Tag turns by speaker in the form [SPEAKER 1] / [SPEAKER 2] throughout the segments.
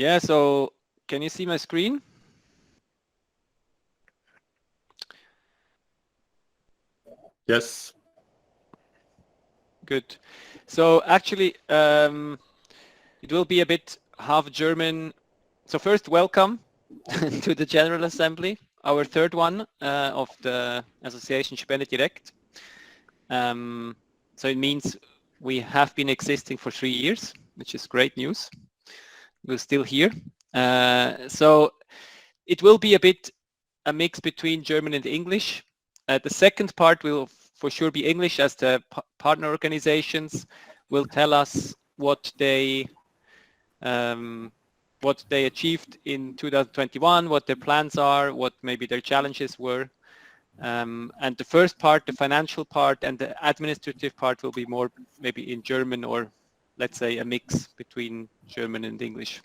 [SPEAKER 1] Yeah, so can you see my screen?
[SPEAKER 2] Yes.
[SPEAKER 1] Good. So actually, it will be a bit half German. So first, welcome to the General Assembly, our third one of the Association SpendeDirekt. So it means we have been existing for 3 years, which is great news. We're still here. So it will be a bit a mix between German and English. The second part will for sure be English, as the partner organizations will tell us what they achieved in 2021, what their plans are, what maybe their challenges were. And the first part, the financial part and the administrative part will be more maybe in German, or let's say a mix between German and English.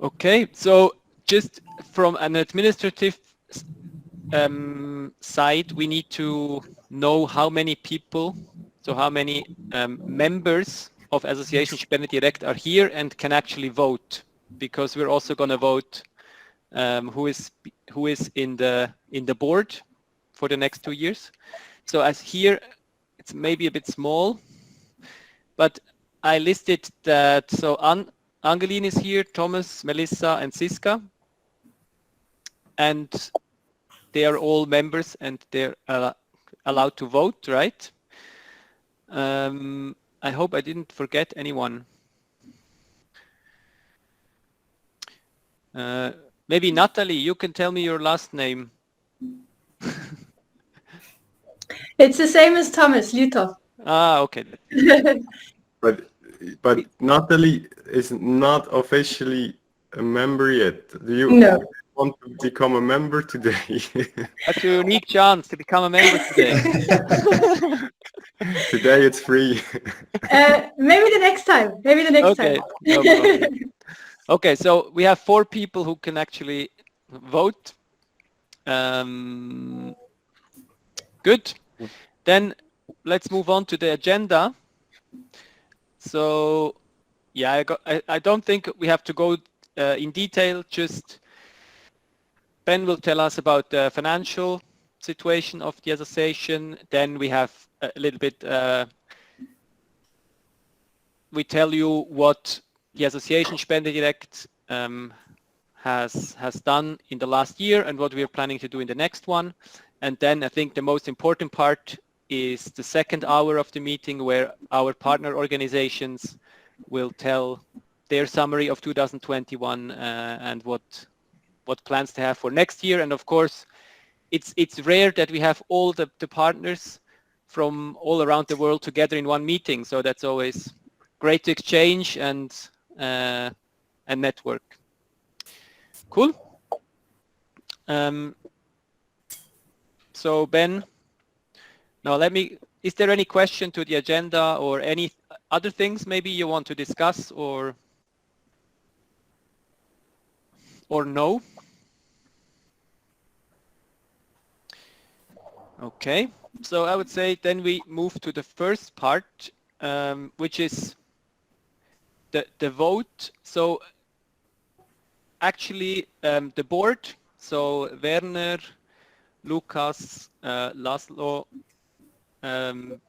[SPEAKER 1] Okay, so just from an administrative side, we need to know how many people, so how many members of Association SpendeDirekt are here and can actually vote, because we're also going to vote who is in the board for the next 2 years. So as here, it's maybe a bit small, but I listed that. So Angeline is here, Thomas, Melissa, and Siska, and they are all members and they're allowed to vote, right? I hope I didn't forget anyone. Maybe Natalie, you can tell me your last name.
[SPEAKER 3] It's the same as Thomas, Lutov.
[SPEAKER 1] Ah, okay.
[SPEAKER 2] But Natalie is not officially a member yet. Do you want to become a member today?
[SPEAKER 1] That's your unique chance to become a member today.
[SPEAKER 2] Today it's free.
[SPEAKER 3] Maybe the next time. Maybe the next time.
[SPEAKER 1] No problem. Okay, so we have 4 people who can actually vote. Good. Then let's move on to the agenda. So yeah, I don't think we have to go in detail. Just Ben will tell us about the financial situation of the association. Then we have a little bit, we tell you what the association SpendeDirekt has done in the last year and what we are planning to do in the next one. And then I think the most important part is the second hour of the meeting, where our partner organizations will tell their summary of 2021 and what plans they have for next year. And of course, it's rare that we have all the partners from all around the world together in one meeting. So that's always great to exchange and network. Cool. So Ben, now is there any question to the agenda or any other things maybe you want to discuss or no? Okay, so I would say then we move to the first part, which is the vote. So actually the board, so Werner, Lukas, Laszlo, Ben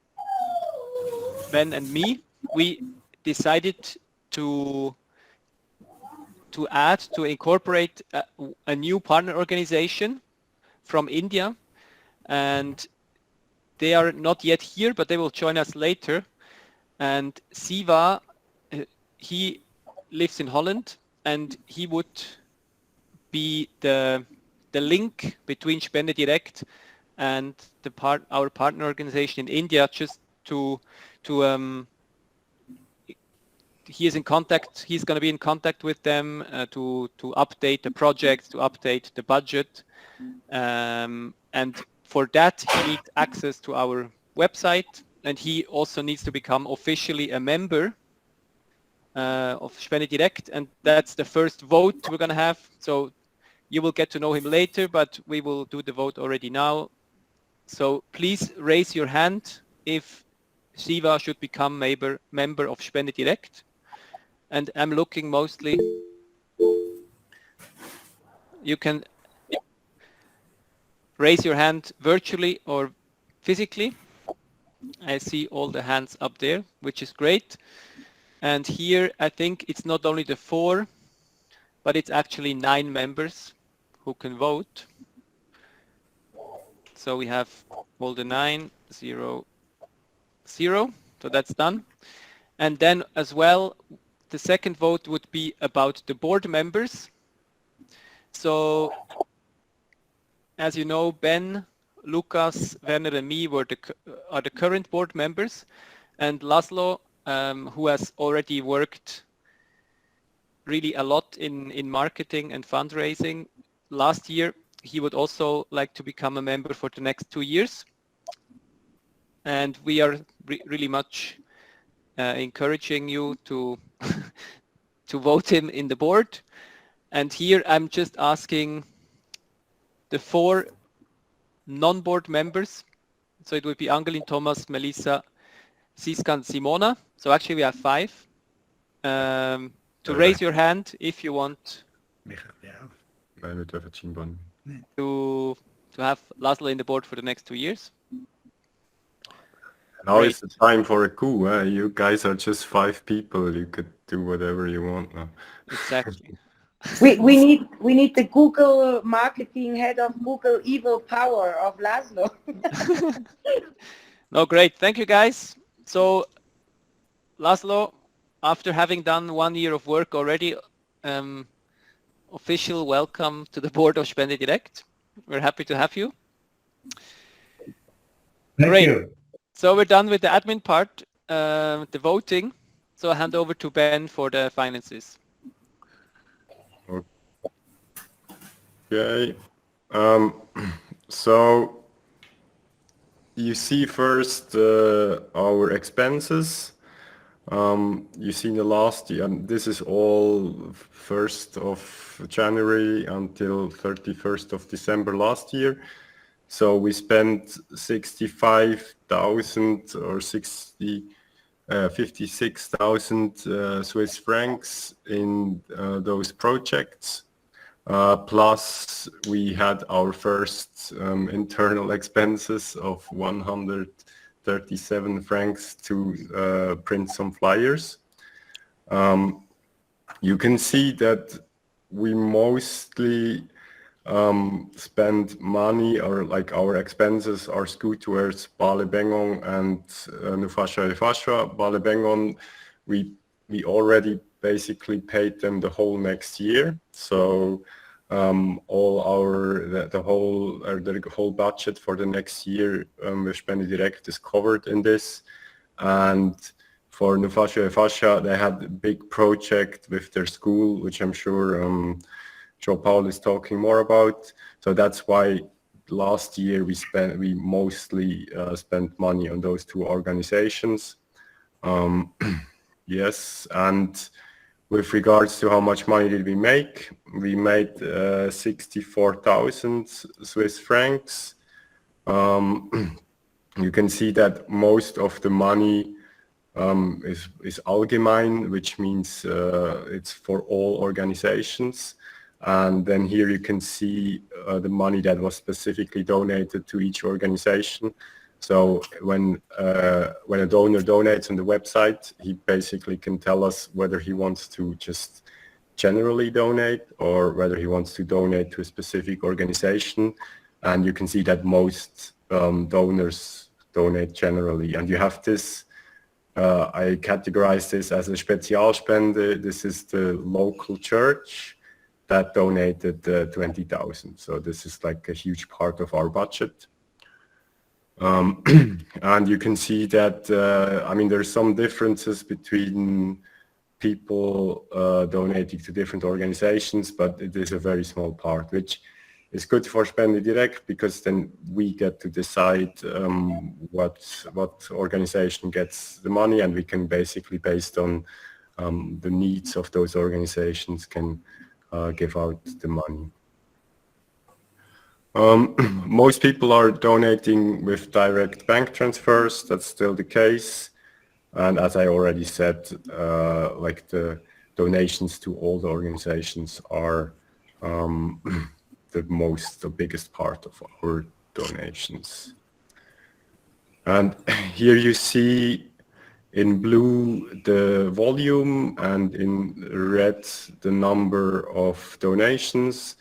[SPEAKER 1] and me, we decided to incorporate a new partner organization from India, and they are not yet here, but they will join us later. And Siva, he lives in Holland, and he would be the link between SpendeDirekt and our partner organization in India, just to he is in contact. He's going to be in contact with them to update the project, to update the budget, and for that he needs access to our website, and he also needs to become officially a member of SpendeDirekt, and that's the first vote we're going to have. So you will get to know him later, but we will do the vote already now. So please raise your hand if Siva should become member of SpendeDirekt. and I'm looking mostly. You can raise your hand virtually or physically. I see all the hands up there, which is great. And here I think it's not only the 4, but it's actually 9 members who can vote. So we have all the 9, 0, 0. So that's done. And then as well, the second vote would be about the board members. So as you know, Ben, Lukas, Werner and me are the current board members, and Laszlo, who has already worked really a lot in marketing and fundraising last year, he would also like to become a member for the next 2 years. And we are really much encouraging you to to vote him in the board. And here I'm just asking the 4 non-board members. So it would be Angelin, Thomas, Melissa, Siska and Simona. So actually we have 5. To raise your hand if you want to have Laszlo in the board for the next 2 years.
[SPEAKER 2] Now is the time for a coup. You guys are just 5 people. You could do whatever you want now.
[SPEAKER 1] Exactly.
[SPEAKER 4] We need the Google marketing head of Google evil power of Laszlo.
[SPEAKER 1] No, great. Thank you, guys. So, Laszlo, after having done 1 year of work already, official welcome to the board of SpendeDirekt. We're happy to have you.
[SPEAKER 5] Thank you.
[SPEAKER 1] So we're done with the admin part, the voting. So I hand over to Ben for the finances.
[SPEAKER 2] Okay. So you see first our expenses. You see in the last year, and this is all 1st of January until 31st of December last year. So we spent 65,000 or 56,000 Swiss francs in those projects. Plus we had our first internal expenses of 137 francs to print some flyers. You can see that we mostly spend money, or like our expenses are skewed towards Bale Bengon and Nufasha Efasha. Bale Bengon, we already basically paid them the whole next year. So all the whole budget for the next year with SpendeDirekt is covered in this. And for Nufasha Efasha, they had a big project with their school, which I'm sure Joe Paul is talking more about. So that's why last year we mostly spent money on those 2 organizations. Yes, and with regards to how much money did we make, we made 64,000 Swiss francs. You can see that most of the money is allgemein, which means it's for all organizations. And then here you can see the money that was specifically donated to each organization. So when a donor donates on the website, he basically can tell us whether he wants to just generally donate or whether he wants to donate to a specific organization. And you can see that most donors donate generally. And you have this, I categorize this as a Spezialspende. This is the local church that donated 20,000. So this is like a huge part of our budget. And you can see that, I mean, there's some differences between people donating to different organizations, but it is a very small part, which is good for SpendeDirekt because then we get to decide what organization gets the money, and we can basically, based on the needs of those organizations, can give out the money. Most people are donating with direct bank transfers. That's still the case. And as I already said, like the donations to all the organizations are the biggest part of our donations. And here you see in blue the volume and in red the number of donations.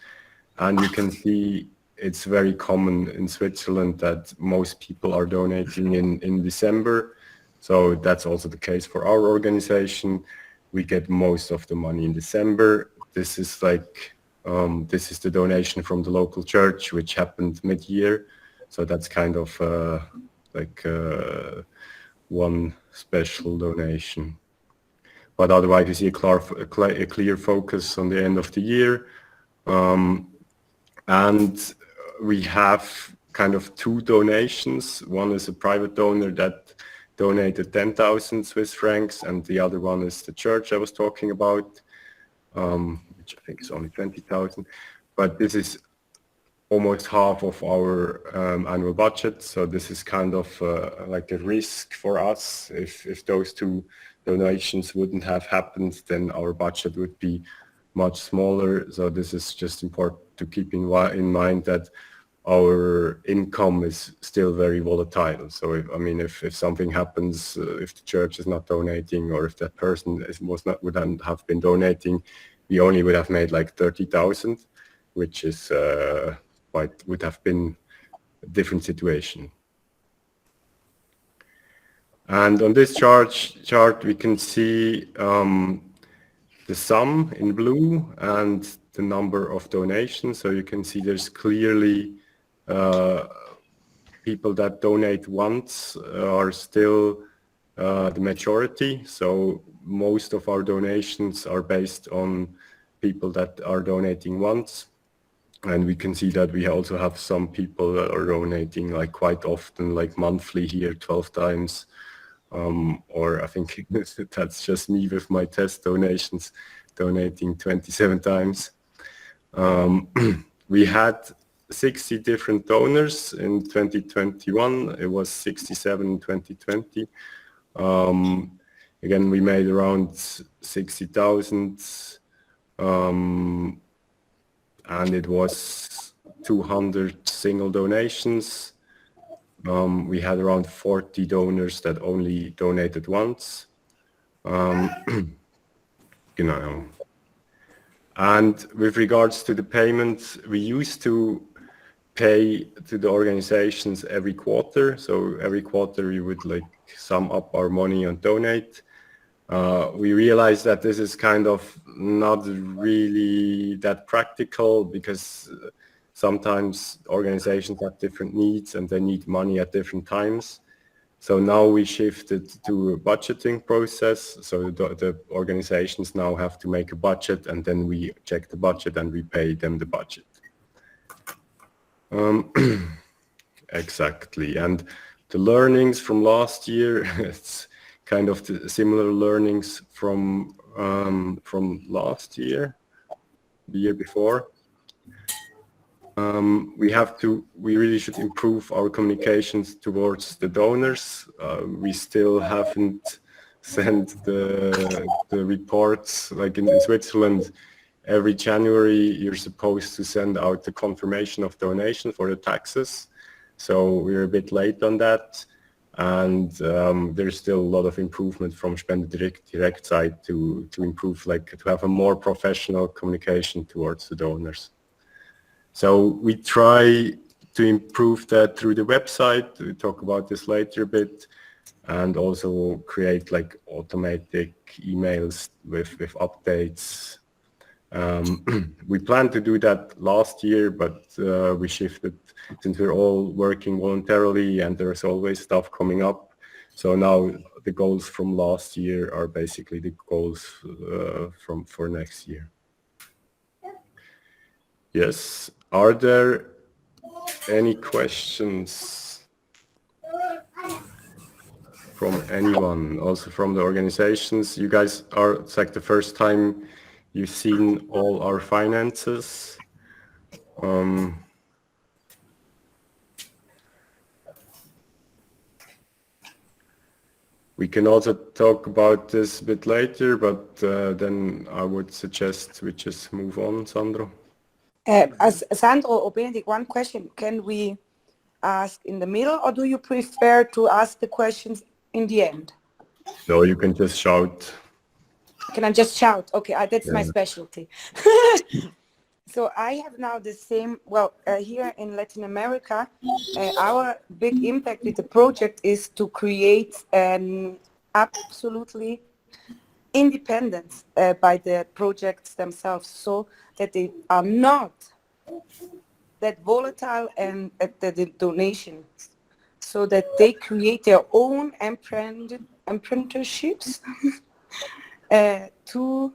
[SPEAKER 2] And you can see it's very common in Switzerland that most people are donating in December. So that's also the case for our organization. We get most of the money in December. This is like, this is the donation from the local church, which happened mid-year. So that's kind of one special donation. But otherwise, you see a clear focus on the end of the year. And we have kind of two donations. One is a private donor that donated 10,000 Swiss francs, and the other one is the church I was talking about, which I think is only 20,000. But this is almost half of our annual budget. So this is kind of like a risk for us. If those two donations wouldn't have happened, then our budget would be much smaller. So this is just important to keep in mind that our income is still very volatile. So if something happens, if the church is not donating, or if that person wouldn't have been donating, we only would have made like 30,000, which is would have been a different situation. And on this chart we can see the sum in blue and the number of donations. So you can see there's clearly people that donate once are still the majority. So most of our donations are based on people that are donating once. And we can see that we also have some people that are donating like quite often, like monthly here, 12 times. Or I think that's just me with my test donations, donating 27 times. We had 60 different donors in 2021. It was 67 in 2020. Again, we made around 60,000. And it was 200 single donations. We had around 40 donors that only donated once. And with regards to the payments, we used to pay to the organizations every quarter. So every quarter we would like sum up our money and donate. We realized that this is kind of not really that practical, because sometimes organizations have different needs and they need money at different times. So now we shifted to a budgeting process. So the organizations now have to make a budget, and then we check the budget and we pay them the budget. Exactly. And the learnings from last year, it's kind of the similar learnings from last year, the year before. We really should improve our communications towards the donors. We still haven't sent the reports. Like in Switzerland, every January you're supposed to send out the confirmation of donation for the taxes. So we're a bit late on that. And there's still a lot of improvement from SpendeDirekt side to improve, like to have a more professional communication towards the donors. So we try to improve that through the website. We'll talk about this later a bit, and also create like automatic emails with updates. We planned to do that last year, but we shifted since we're all working voluntarily and there's always stuff coming up. So now the goals from last year are basically the goals for next year. Yes. Are there any questions from anyone, also from the organizations? You guys it's like the first time you've seen all our finances. We can also talk about this a bit later, but then I would suggest we just move on, Sandro.
[SPEAKER 4] As Sandro or Benedict, one question. Can we ask in the middle, or do you prefer to ask the questions in the end?
[SPEAKER 2] No, you can just shout.
[SPEAKER 4] Can I just shout? Okay, that's my
[SPEAKER 2] Yeah.
[SPEAKER 4] specialty. So I have now the same, here in Latin America, our big impact with the project is to create an absolutely independence by the projects themselves, so that they are not that volatile and at the donations, so that they create their own apprenticeships to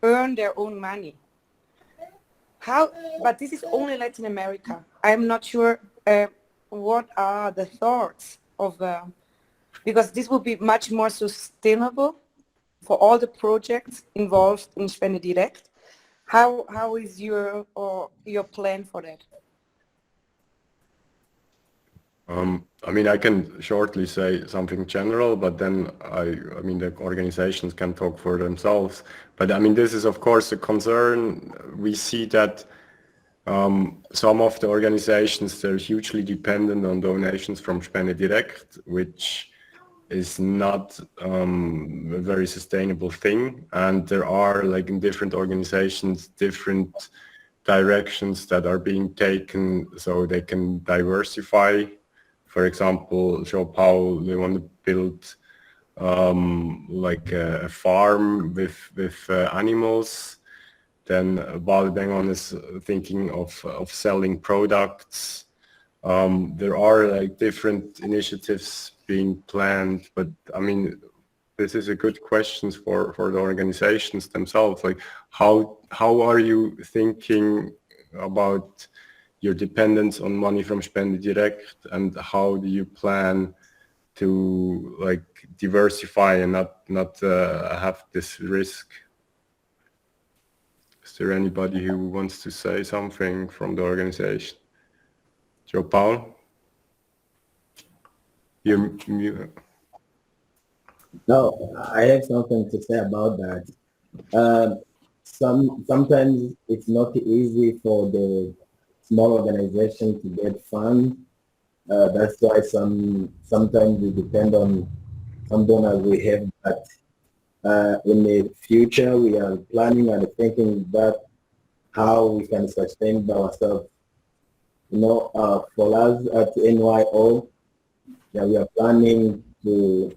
[SPEAKER 4] earn their own money. But this is only Latin America. I'm not sure what are the thoughts of, because this will be much more sustainable for all the projects involved in SpendeDirekt. How is your plan for that?
[SPEAKER 2] I mean, I can shortly say something general, but then I mean, the organizations can talk for themselves. But I mean, this is of course a concern. We see that some of the organizations, they're hugely dependent on donations from SpendeDirekt, which is not a very sustainable thing. And there are, like in different organizations, different directions that are being taken so they can diversify. For example, João, they want to build like a farm with animals. Then Baldengon is thinking of selling products. There are like different initiatives being planned, but I mean, this is a good question for the organizations themselves. Like, how are you thinking about your dependence on money from SpendeDirekt, and how do you plan to like diversify and not have this risk? Is there anybody who wants to say something from the organization? João?
[SPEAKER 5] No, I have something to say about that. Sometimes it's not easy for the small organization to get funds. That's why sometimes we depend on some donors we have. But in the future, we are planning and thinking about how we can sustain ourselves. You know, for us at NYO, yeah, we are planning to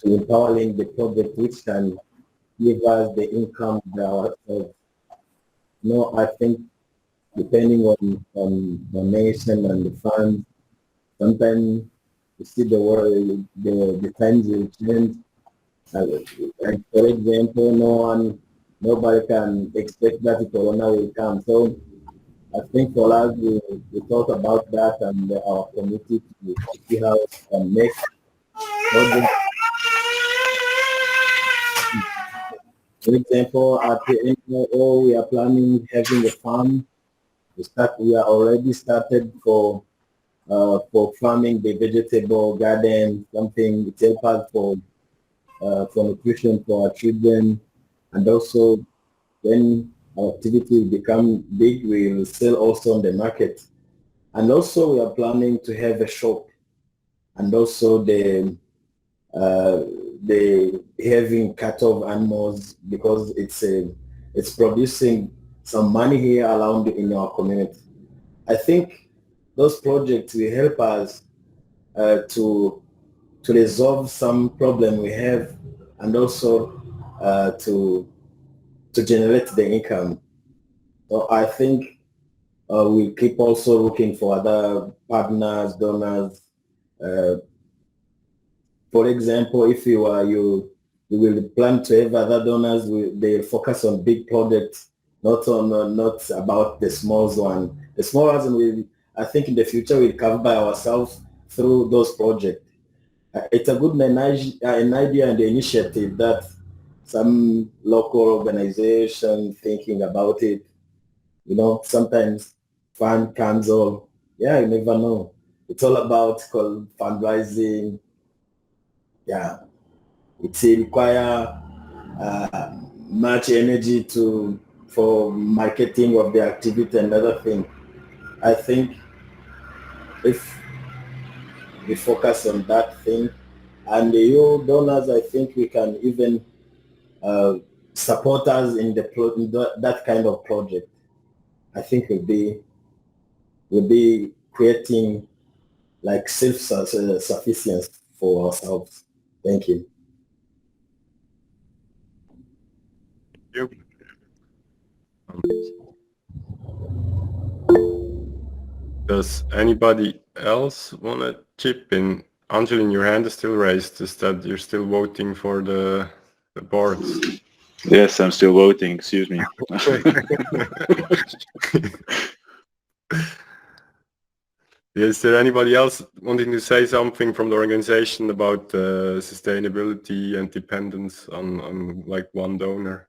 [SPEAKER 5] empowering the project which can give us the income ourselves. You know, I think depending on donation and the funds, sometimes you see the world, the times will change. Like for example, nobody can expect that the corona will come. So I think for us, we thought about that and our committee to see how we can make projects. For example, at the NOO, we are planning having a farm. We are already started for farming the vegetable garden, something it's help us for nutrition for our children, and also when our activity will become big, we will sell also on the market. And also we are planning to have a shop, and also the having cattle of animals, because it's producing some money here around in our community. I think those projects will help us to resolve some problem we have, and also to generate the income. So I think we keep also looking for other partners, donors. For example, if you will plan to have other donors, they focus on big projects, not about the small one. The small ones, I think in the future we'll cover by ourselves through those projects. It's a good an idea and initiative that some local organization thinking about it. You know, sometimes fund comes all, yeah, you never know. It's all about fundraising. yeah, it require much energy for marketing of the activity and other thing. I think if we focus on that thing, and you donors, I think we can even support us in that kind of project. I think we'll be creating like self-sufficiency for ourselves. Thank you.
[SPEAKER 2] Yep. Does anybody else want to chip in? Angeline, your hand is still raised. Is that you're still voting for the boards?
[SPEAKER 6] Yes, I'm still voting. Excuse me.
[SPEAKER 2] Is there anybody else wanting to say something from the organization about sustainability and dependence on like one donor?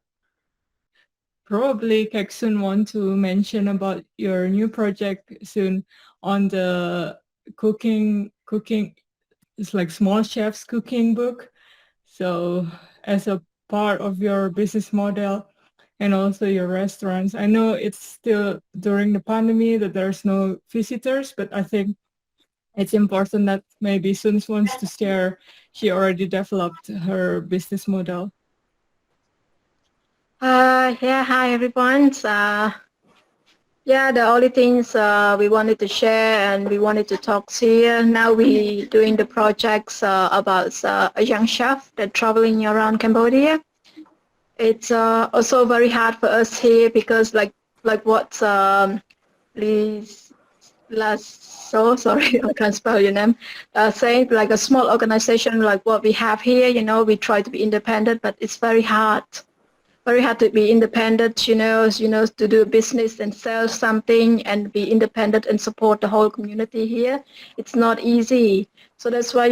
[SPEAKER 7] Probably Keksun want to mention about your new project soon on the cooking. It's like small chef's cooking book. So as a part of your business model and also your restaurants, I know it's still during the pandemic that there's no visitors, but I think it's important that maybe Sun wants to share. She already developed her business model.
[SPEAKER 3] Yeah, hi everyone. Yeah, the only things we wanted to share and we wanted to talk here. Now we doing the projects about a young chef that traveling around Cambodia. It's also very hard for us here because like what so sorry, I can't spell your name. Saying like a small organization like what we have here, we try to be independent, but it's very hard to be independent, to do business and sell something and be independent and support the whole community here. It's not easy. So that's why,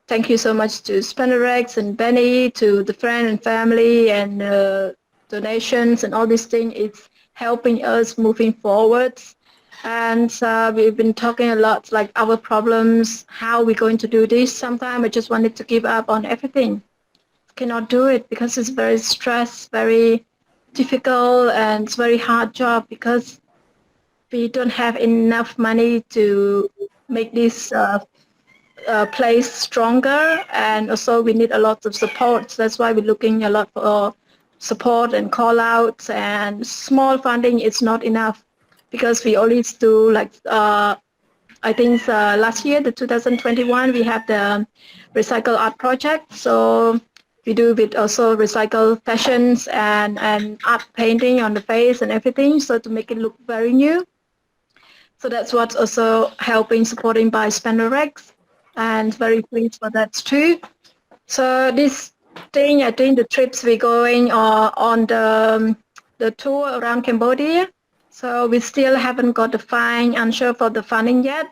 [SPEAKER 3] thank you so much to SpendeDirekt and Benny, to the friend and family and donations and all these things. It's helping us moving forward. And we've been talking a lot, like our problems, how we're going to do this. Sometimes I just wanted to give up on everything. Cannot do it because it's very stressed, very difficult, and it's very hard job because we don't have enough money to make this place stronger, and also we need a lot of support. That's why we're looking a lot for support and call outs, and small funding is not enough because we only do like I think last year, the 2021, we have the recycle art project. So we do with also recycle fashions and art painting on the face and everything. So to make it look very new. So that's what's also helping, supporting by SpendeDirekt, and very pleased for that too. So this thing, I think the trips we're going are on the tour around Cambodia. So we still haven't got the answer for the funding yet,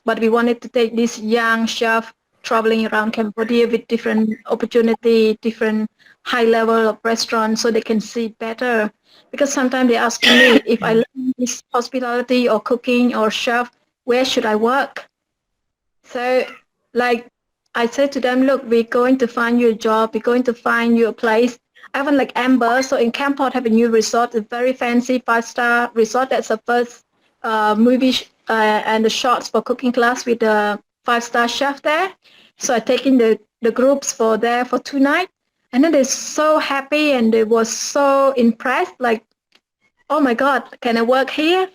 [SPEAKER 3] but we wanted to take this young chef traveling around Cambodia with different opportunity, different high level of restaurants so they can see better. Because sometimes they're asking me, if I learn this hospitality or cooking or chef, where should I work? So like I said to them, look, we're going to find you a job, we're going to find you a place. I have like Amber, so in Kampot have a new resort, a very fancy 5-star resort. That's the first movie and the shots for cooking class with the 5-star chef there. So I taken the groups for there for 2 nights. And then they're so happy and they were so impressed, like, oh my God, can I work here?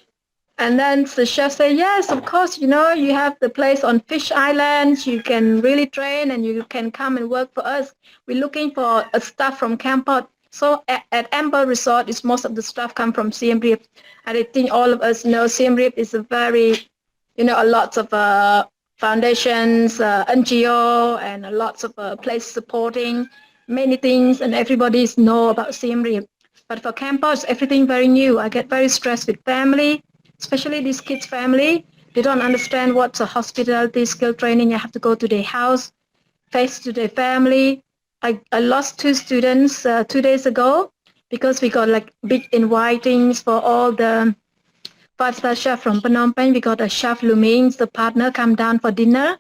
[SPEAKER 3] And then the chef said, yes, of course, you have the place on Fish Island. You can really train and you can come and work for us. We're looking for a staff from Kampot. So at Amber Resort, most of the staff come from Siem Reap. And I think all of us know Siem Reap is a very, a lot of foundations, NGO, and a lots of places supporting many things. And everybody know about Siem Reap. But for Kampot, everything very new. I get very stressed with family. Especially these kids' family, they don't understand what's a hospitality skill training. I have to go to their house, face to their family. I lost 2 students 2 days ago because we got like big invitings for all the 5-star chef from Phnom Penh. We got a chef Luming, the partner, come down for dinner.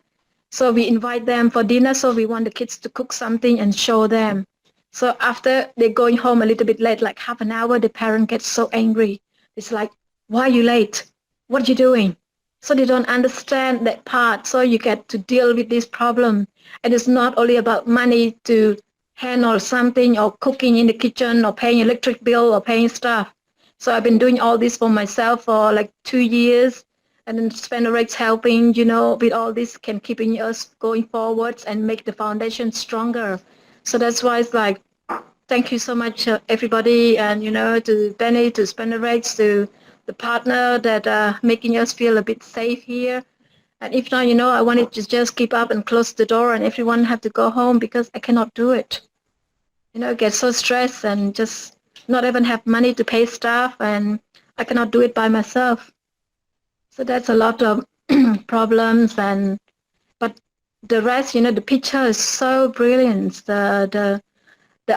[SPEAKER 3] So we invite them for dinner. So we want the kids to cook something and show them. So after they're going home a little bit late, like half an hour, the parent gets so angry. It's like, why are you late? What are you doing? So they don't understand that part. So you get to deal with this problem. And it's not only about money to handle something or cooking in the kitchen or paying electric bill or paying stuff. So I've been doing all this for myself for like 2 years. And then SpendeDirekt helping, you know, with all this can keeping us going forwards and make the foundation stronger. So that's why it's like, thank you so much, everybody, and, you know, to Benny, to SpendeDirekt, to the partner that are making us feel a bit safe here. And if not, you know, I wanted to just keep up and close the door and everyone have to go home because I cannot do it. You know, get so stressed and just not even have money to pay staff, and I cannot do it by myself. So that's a lot of problems, but the rest, you know, the picture is so brilliant. The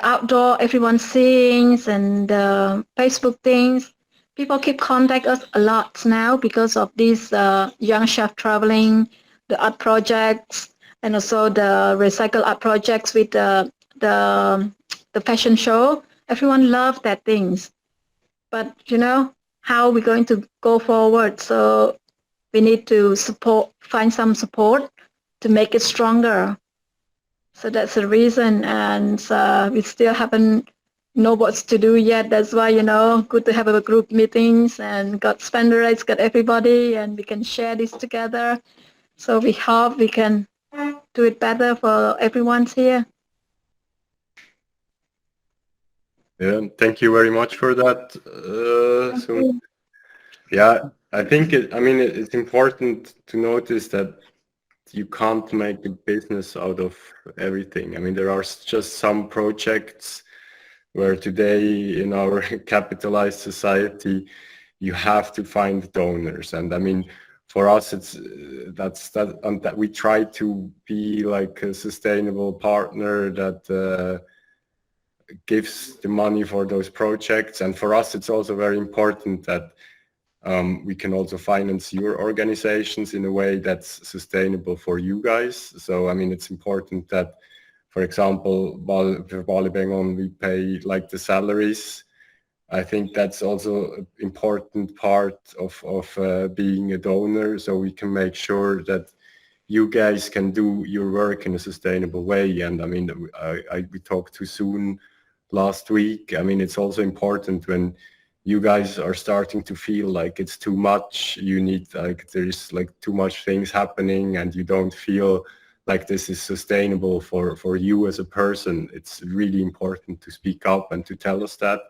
[SPEAKER 3] outdoor everyone seeing and the Facebook things. People keep contact us a lot now because of these young chef traveling, the art projects, and also the recycle art projects with the fashion show. Everyone loves that things. But, you know, how are we going to go forward? So we need to find some support to make it stronger. So that's the reason, and we still haven't know what to do yet. That's why, you know, good to have a group meetings and got SpendeDirekt, got everybody, and we can share this together. So we hope we can do it better for everyone's here.
[SPEAKER 2] Yeah, thank you very much for that. Yeah, I think it's important to notice that you can't make a business out of everything. I mean, there are just some projects where today in our capitalized society, you have to find donors. And I mean, for us, it's that we try to be like a sustainable partner that gives the money for those projects. And for us, it's also very important that we can also finance your organizations in a way that's sustainable for you guys. So, I mean, it's important that, for example, for Bali Bengon, we pay like the salaries. I think that's also an important part of being a donor. So we can make sure that you guys can do your work in a sustainable way. And I mean, we talked too soon last week. I mean, it's also important when you guys are starting to feel like it's too much, you need like there's like too much things happening and you don't feel like this is sustainable for you as a person. It's really important to speak up and to tell us that,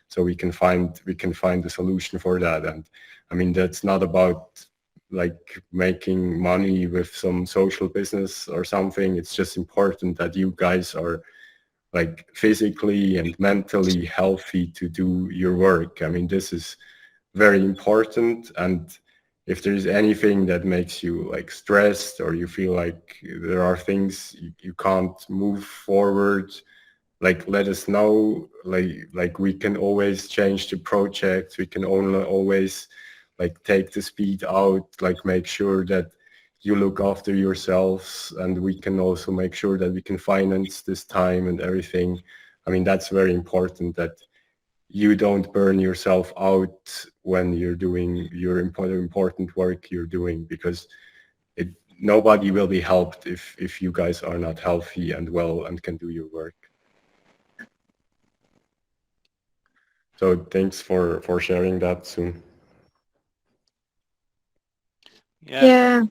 [SPEAKER 2] so we can find a solution for that. And I mean, that's not about like making money with some social business or something. It's just important that you guys are like physically and mentally healthy to do your work. I mean, this is very important. And if there is anything that makes you like stressed or you feel like there are things you can't move forward, like let us know. Like we can always change the project. We can always like take the speed out, like make sure that you look after yourselves, and we can also make sure that we can finance this time and everything. I mean, that's very important, that you don't burn yourself out when you're doing your important work you're doing, because nobody will be helped if you guys are not healthy and well and can do your work. So thanks for sharing that, Soon.
[SPEAKER 3] Yeah.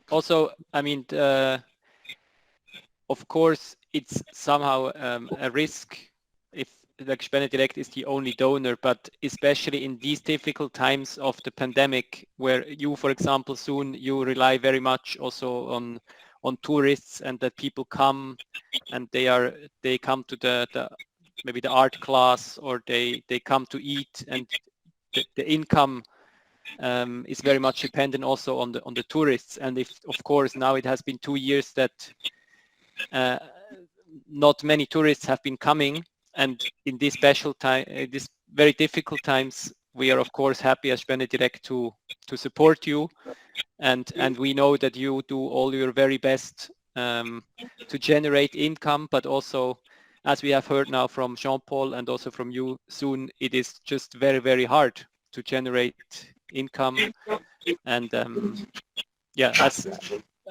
[SPEAKER 1] Also, I mean, of course, it's somehow a risk if like SpendeDirekt is the only donor, but especially in these difficult times of the pandemic, where you, for example, Soon, you rely very much also on tourists, and that people come and they come to the maybe the art class, or they come to eat, and the income is very much dependent also on the tourists. And if, of course, now it has been 2 years that not many tourists have been coming, and in this special time, this very difficult times, we are of course happy as SpendeDirekt to support you, and we know that you do all your very best to generate income, but also, as we have heard now from Jean-Paul and also from you soon, it is just very, very hard to generate income. And yeah,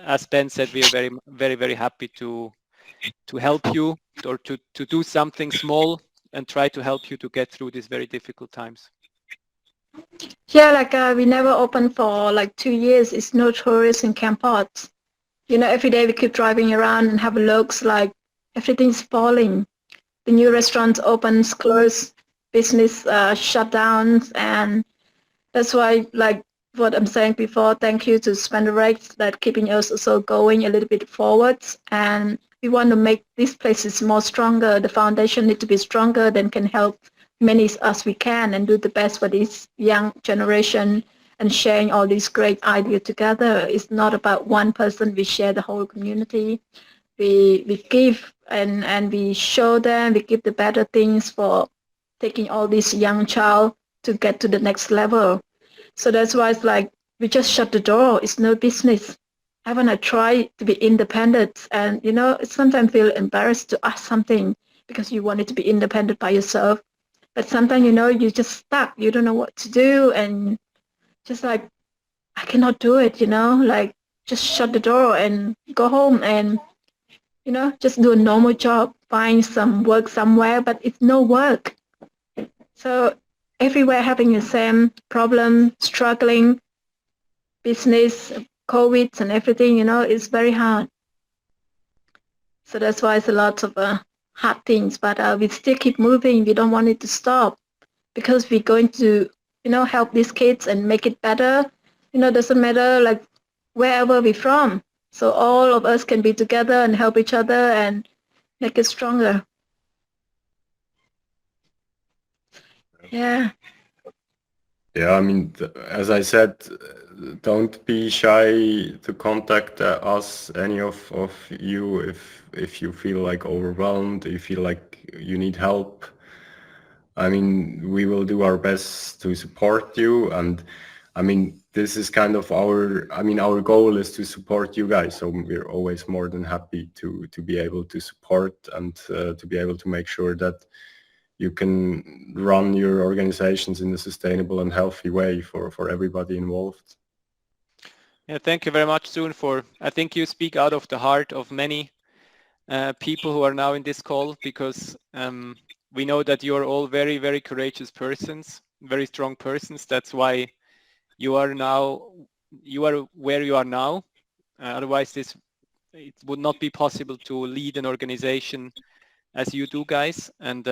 [SPEAKER 1] as Ben said, we are very, very, very happy to help you, or to do something small and try to help you to get through these very difficult times.
[SPEAKER 3] Yeah, like we never opened for like 2 years. It's no tourists in Campot. You know, every day we keep driving around and have a look, like everything's falling. The new restaurants opens, close, business shutdowns, and that's why, like what I'm saying before, thank you to SpendeDirekt that keeping us also going a little bit forwards. And we want to make these places more stronger. The foundation need to be stronger, then can help many as we can and do the best for this young generation and sharing all these great ideas together. It's not about one person, we share the whole community. We give and we show them, we give the better things for taking all these young child to get to the next level. So that's why it's like we just shut the door. It's no business. Haven't I tried to be independent? And you know, sometimes feel embarrassed to ask something because you wanted to be independent by yourself. But sometimes, you know, you just stuck. You don't know what to do, and just like I cannot do it. You know, like just shut the door and go home and, you know, just do a normal job, find some work somewhere, but it's no work. So everywhere having the same problem, struggling, business, COVID and everything, you know, it's very hard. So that's why it's a lot of hard things, but we still keep moving. We don't want it to stop because we're going to, you know, help these kids and make it better. You know, doesn't matter like wherever we're from. So all of us can be together and help each other and make it stronger. Yeah.
[SPEAKER 2] Yeah, I mean, as I said, don't be shy to contact us, any of you, if you feel like overwhelmed, if you feel like you need help. I mean, we will do our best to support you, and I mean, this is kind of our goal is to support you guys. So we're always more than happy to be able to support and to be able to make sure that you can run your organizations in a sustainable and healthy way for everybody involved.
[SPEAKER 1] Yeah, thank you very much, Soon, I think you speak out of the heart of many people who are now in this call, because we know that you are all very, very courageous persons, very strong persons. That's why you are where you are now. Otherwise, it would not be possible to lead an organization as you do, guys. And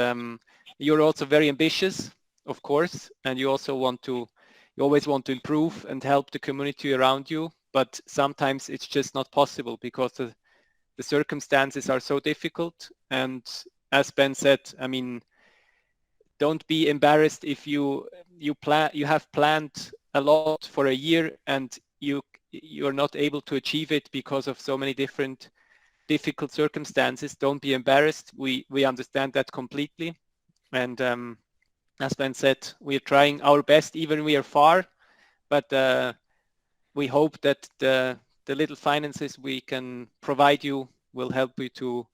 [SPEAKER 1] you're also very ambitious, of course, and you always want to improve and help the community around you. But sometimes it's just not possible because the circumstances are so difficult. And as Ben said, I mean, don't be embarrassed if you have planned a lot for a year and you're not able to achieve it because of so many difficult circumstances. Don't be embarrassed. We understand that completely. And as Ben said, we are trying our best, even we are far, but we hope that the little finances we can provide you will help you to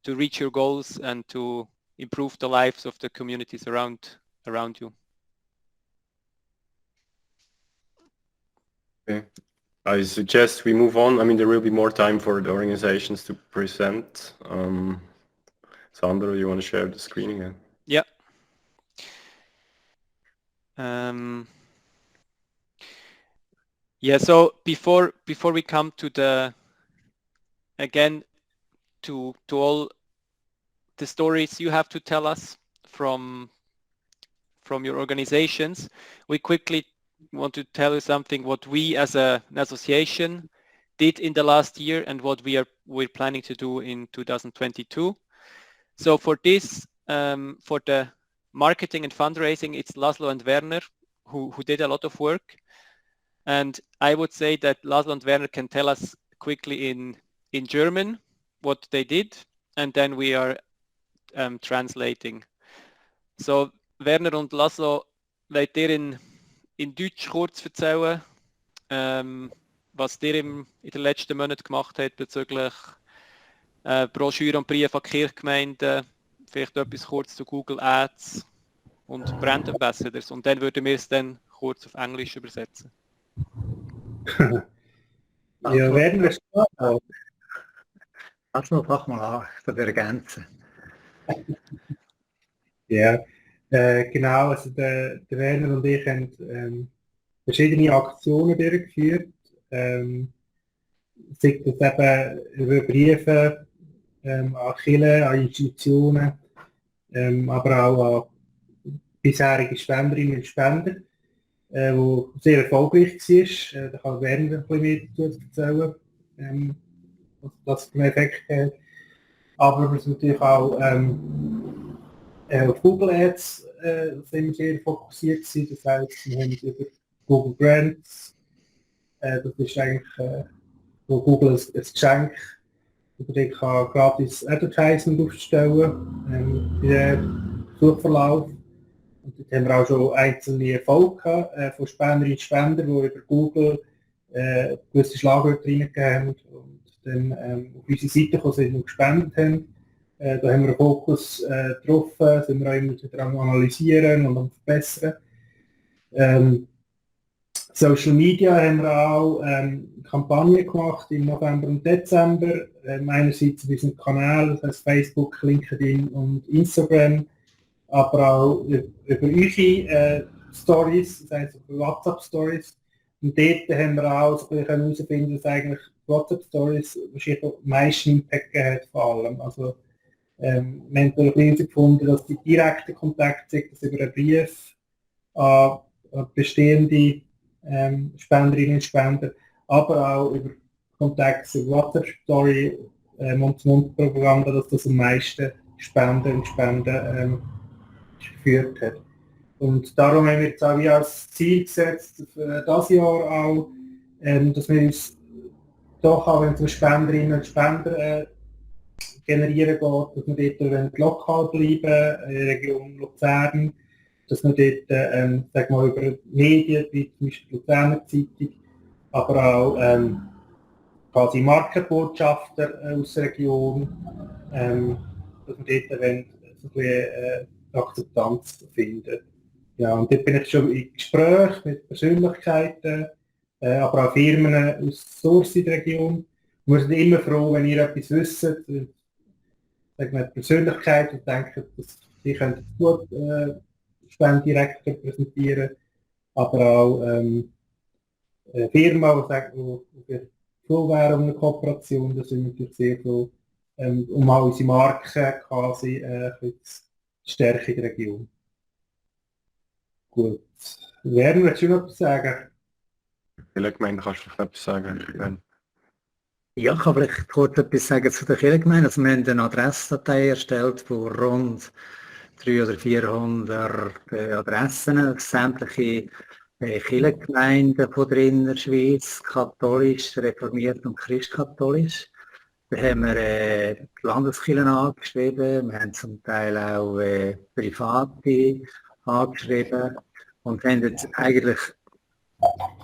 [SPEAKER 1] reach your goals and to improve the lives of the communities around you.
[SPEAKER 2] Okay. I suggest we move on. I mean, there will be more time for the organizations to present. Sandro, you want to share the screen again?
[SPEAKER 1] Yeah. Yeah, so before we come to to all the stories you have to tell us from your organizations, we quickly want to tell you something what we as an association did in the last year and what we're planning to do in 2022. So for this, for the marketing and fundraising, it's Laszlo and Werner who did a lot of work. And I would say that Laszlo and Werner can tell us quickly in German what they did, and then we are translating. So Werner und Laszlo, wollt ihr in Deutsch kurz erzählen, was ihr in den letzten Monaten gemacht habt bezüglich Broschüren und Briefe an Kirchgemeinden, vielleicht etwas kurz zu Google Ads und Brand Ambassadors, und dann würden wir es dann kurz auf Englisch übersetzen.
[SPEAKER 8] Ja, werden wir starten. Lass noch mal an, das ergänzen. Ja, genau, also der Werner und ich haben verschiedene Aktionen durchgeführt. Sei das eben über Briefe an Kirchen, an Institutionen, aber auch an bisherige Spenderinnen und Spender, wo sehr erfolgreich war. Da kann Werner ein bisschen mehr dazu erzählen, was das für einen Effekt hat. Aber wir sind natürlich auch auf Google Ads sind wir sehr fokussiert gewesen. Das heißt, wir haben über Google Grants, das ist eigentlich wo Google ein Geschenk, über den kann gratis Advertising aufstellen bei dem Suchverlauf. Und dort haben wir auch schon einzelne Erfolge gehabt, von Spenderinnen und Spendern, die über Google gewisse Schlagwörter reingegeben haben und dann auf unsere Seite gekommen sind und gespendet haben. Da haben wir einen Fokus getroffen, sind wir auch immer wieder am Analysieren und am Verbessern. Social Media haben wir auch Kampagnen gemacht im November und Dezember. Einerseits auf unseren Kanälen, das heißt Facebook, LinkedIn und Instagram, aber auch über unsere Stories, das heißt über WhatsApp-Stories. Und dort haben wir auch so herausfinden, dass eigentlich WhatsApp-Stories wahrscheinlich am meisten Impact hat von allem. Also, wir haben herausgefunden, dass die direkten Kontakte, das über einen Brief an bestehende Spenderinnen und Spender, aber auch über Kontakte über WhatsApp-Story, Mund-zu-Mund-Propaganda, dass das am meisten Spender und Spenden geführt hat. Und darum haben wir jetzt auch wie als Ziel gesetzt, für das Jahr auch, dass wir uns doch auch, wenn es um Spenderinnen und Spender generieren geht, dass wir dort lokal bleiben, in der Region Luzern, dass wir dort sag mal, über Medien, wie zum Beispiel die Luzerner Zeitung, aber auch quasi Markenbotschafter aus der Region, dass wir dort so ein bisschen Akzeptanz finden. Ja, und dort bin ich schon in Gespräch mit Persönlichkeiten, aber auch Firmen aus Source in der Region. Wir sind immer froh, wenn ihr etwas wisst, sagen wir Persönlichkeit und denken, dass die können gut SpendeDirekt repräsentieren, aber auch Firmen, die froh wären um eine Kooperation, da sind wir natürlich sehr froh, um auch unsere Marke quasi zu stärken in der Region. Gut. Werden wir schon noch etwas sagen?
[SPEAKER 2] Kirchgemeinde, kannst du noch etwas sagen?
[SPEAKER 8] Ja, ich kann vielleicht kurz etwas sagen zu der Kirchgemeinde. Also wir haben eine Adressdatei erstellt, wo rund 300 oder 400 Adressen, sämtliche Kirchgemeinden von der Innerschweiz, katholisch, reformiert und christkatholisch. Da haben wir die Landeskirchen angeschrieben, wir haben zum Teil auch Private angeschrieben und haben jetzt eigentlich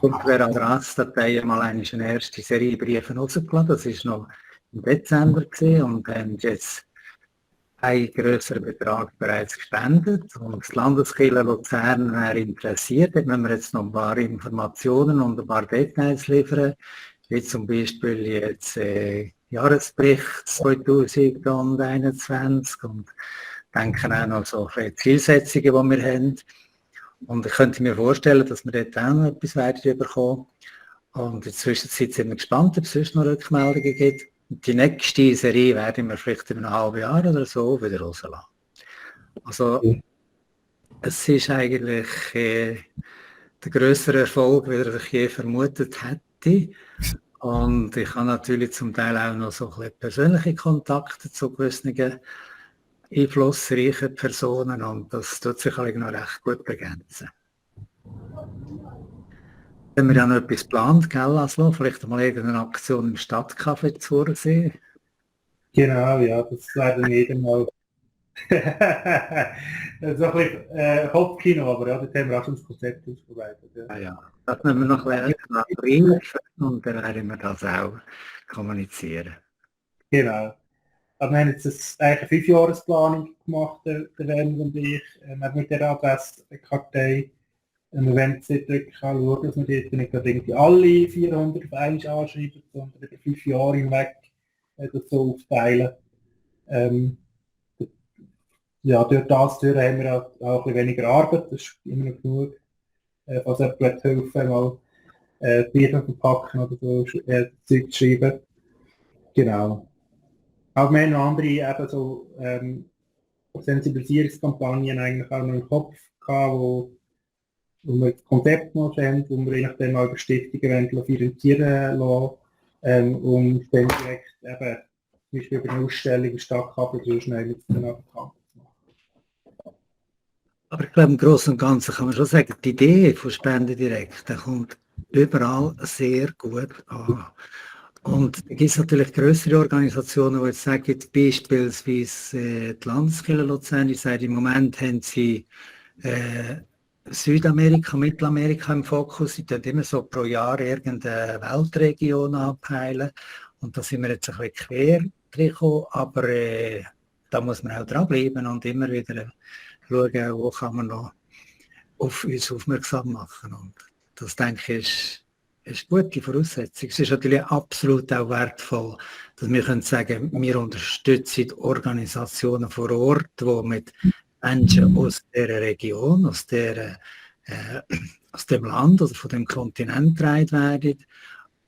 [SPEAKER 8] unter der Adressdatei mal eine erste Serie Briefe rausgeladen. Das war noch im Dezember und haben jetzt einen grösseren Betrag bereits gespendet. Und das Landeskirche Luzern wäre interessiert, da müssen wir jetzt noch ein paar Informationen und ein paar Details liefern, wie zum Beispiel jetzt Jahresbericht 2021 und denken auch noch so Zielsetzungen, die wir haben. Und ich könnte mir vorstellen, dass wir dort auch noch etwas weiter bekommen. Und in der Zwischenzeit sind wir gespannt, ob es sonst noch Rückmeldungen gibt. Und die nächste Serie werden wir vielleicht in einem halben Jahr oder so wieder rauslassen. Also es ist eigentlich der grössere Erfolg, wie ich je vermutet hätte. Und ich habe natürlich zum Teil auch noch so ein bisschen persönliche Kontakte zu gewissen einflussreichen Personen und das tut sich eigentlich noch recht gut ergänzen. Wenn wir ja noch etwas geplant, gell, Laszlo? Vielleicht mal irgendeine Aktion im Stadtcafé zu sehen?
[SPEAKER 5] Genau, ja, das werden wir dann mal
[SPEAKER 8] So ein bisschen Kopfkino, aber ja, dort haben wir auch schon das Konzept ausgearbeitet. Ja.
[SPEAKER 9] Ah ja, das müssen wir noch lernen, April, und dann werden wir das auch kommunizieren.
[SPEAKER 8] Genau. Aber wir haben jetzt eigentlich eine 5-Jahresplanung gemacht, der Werner und ich, mit der Adresskartei. Wir werden jetzt dort wirklich schauen, dass wir dort nicht irgendwie alle 400 auf einmal anschreiben, sondern über 5 Jahre hinweg das so aufteilen. Ja, durch das haben wir auch ein bisschen weniger Arbeit, das ist immer noch genug. Falls jemand helfen mal Briefe verpacken oder so Zeug zu schreiben. Genau. Auch wir haben noch andere eben so Sensibilisierungskampagnen eigentlich auch noch im Kopf gehabt, wo wir das Konzept noch haben, wo wir je nachdem auch über Stiftungen finanzieren lassen, um dann direkt eben zum Beispiel über eine Ausstellung in Stadtkappel so schnell mit den bekannt zu machen.
[SPEAKER 9] Aber ich glaube, im Großen und Ganzen kann man schon sagen, die Idee von SpendeDirekt, kommt überall sehr gut an. Und es gibt natürlich größere Organisationen, die jetzt sagen, beispielsweise die Landeskirche Luzern, die sagt, im Moment haben sie Südamerika, Mittelamerika im Fokus, sie tun immer so pro Jahr irgendeine Weltregion anpeilen. Und da sind wir jetzt ein bisschen quer gekommen, aber da muss man auch dranbleiben und immer wieder schauen, wo kann man noch auf uns aufmerksam machen. Und das, denke ich, ist eine gute Voraussetzung. Es ist natürlich absolut auch wertvoll, dass wir können sagen, wir unterstützen Organisationen vor Ort, die mit Menschen aus dieser Region, aus dem Land oder von dem Kontinent getragen werden.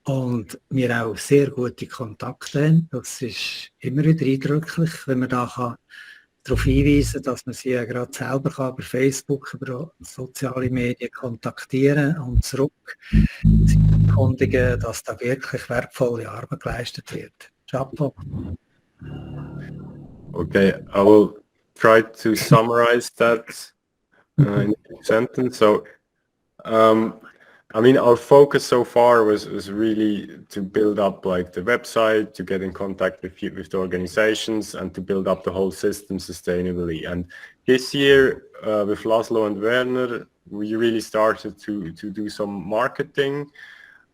[SPEAKER 9] Und wir auch sehr gute Kontakte haben. Das ist immer wieder eindrücklich, wenn man da darauf hinweisen kann, dass man sie ja gerade selber kann, über Facebook, über soziale Medien kontaktieren und zurück erkundigen, dass da wirklich wertvolle Arbeit geleistet wird. Chapeau.
[SPEAKER 2] Okay, I will try to summarize that in a sentence. So, I mean, our focus so far was really to build up like the website, to get in contact with the organizations, and to build up the whole system sustainably. And this year, with Laszlo and Werner, we really started to do some marketing.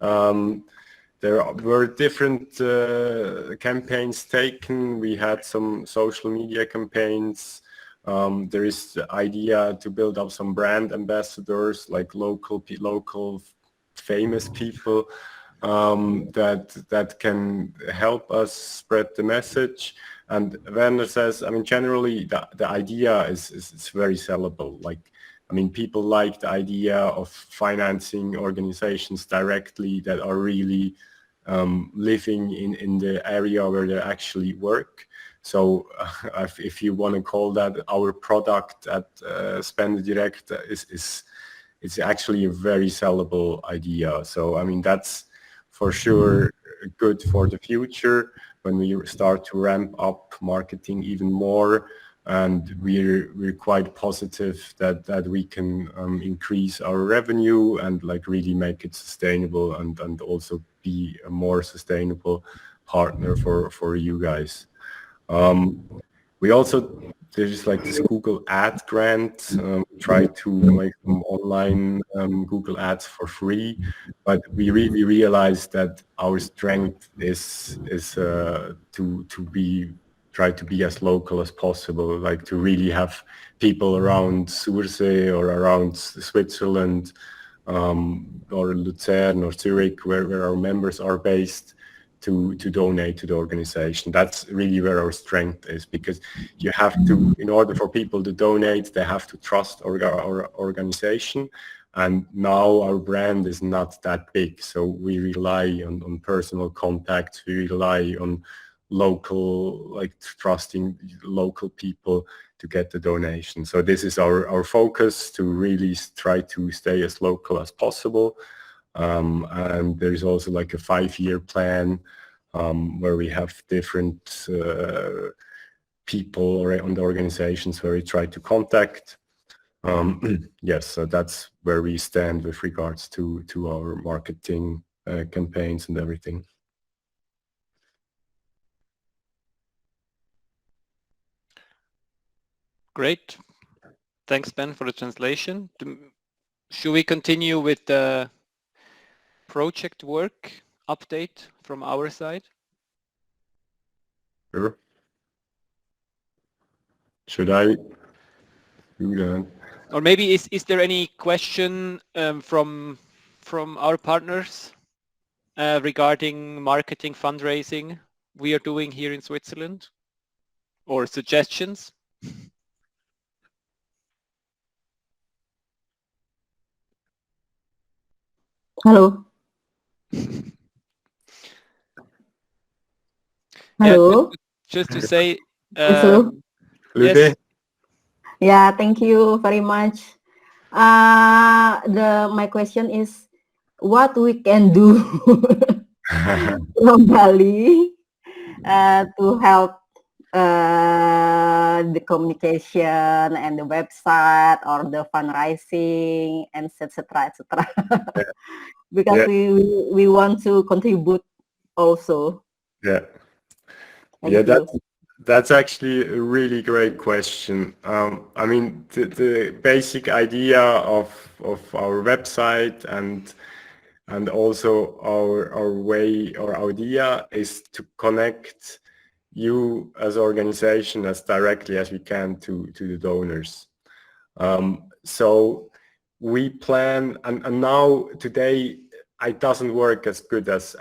[SPEAKER 2] There were different campaigns taken. We had some social media campaigns. There is the idea to build up some brand ambassadors, like local famous people that can help us spread the message. And Werner says, I mean, generally the idea is very sellable. Like, I mean, people like the idea of financing organizations directly that are really living in the area where they actually work. So if you want to call that our product at SpendeDirekt, it's actually a very sellable idea. So I mean, that's for sure good for the future when we start to ramp up marketing even more, and we're quite positive that we can increase our revenue and like really make it sustainable and also be a more sustainable partner for you guys. We also, there's like this Google ad grant, try to make some online Google ads for free, but we really realized that our strength is try to be as local as possible, like to really have people around Sursee or around Switzerland or Luzern or Zurich where our members are based to donate to the organization. That's really where our strength is, because you have to, in order for people to donate, they have to trust our organization. And now our brand is not that big, so we rely on personal contacts. We rely on local, like trusting local people to get the donation. So this is our focus, to really try to stay as local as possible. And there's also like a 5-year plan where we have different people on the organizations where we try to contact. Yes, so that's where we stand with regards to our marketing campaigns and everything.
[SPEAKER 1] Great. Thanks, Ben, for the translation. Should we continue with the project work update from our side?
[SPEAKER 2] Sure. Should I do that?
[SPEAKER 1] Or maybe is there any question from our partners regarding marketing fundraising we are doing here in Switzerland, or suggestions?
[SPEAKER 10] Hello. Hello.
[SPEAKER 1] Yeah, just to say,
[SPEAKER 10] Yes, hello.
[SPEAKER 1] yes.
[SPEAKER 10] Yeah, thank you very much. My question is, what we can do from Bali to help the communication and the website or the fundraising and etc. etc. Because we want to contribute also.
[SPEAKER 2] Yeah.
[SPEAKER 10] Thank you.
[SPEAKER 2] That's actually a really great question. I mean, the basic idea of our website and also our way or idea is to connect you as organization as directly as we can to the donors. So we plan, and now today it doesn't work as good as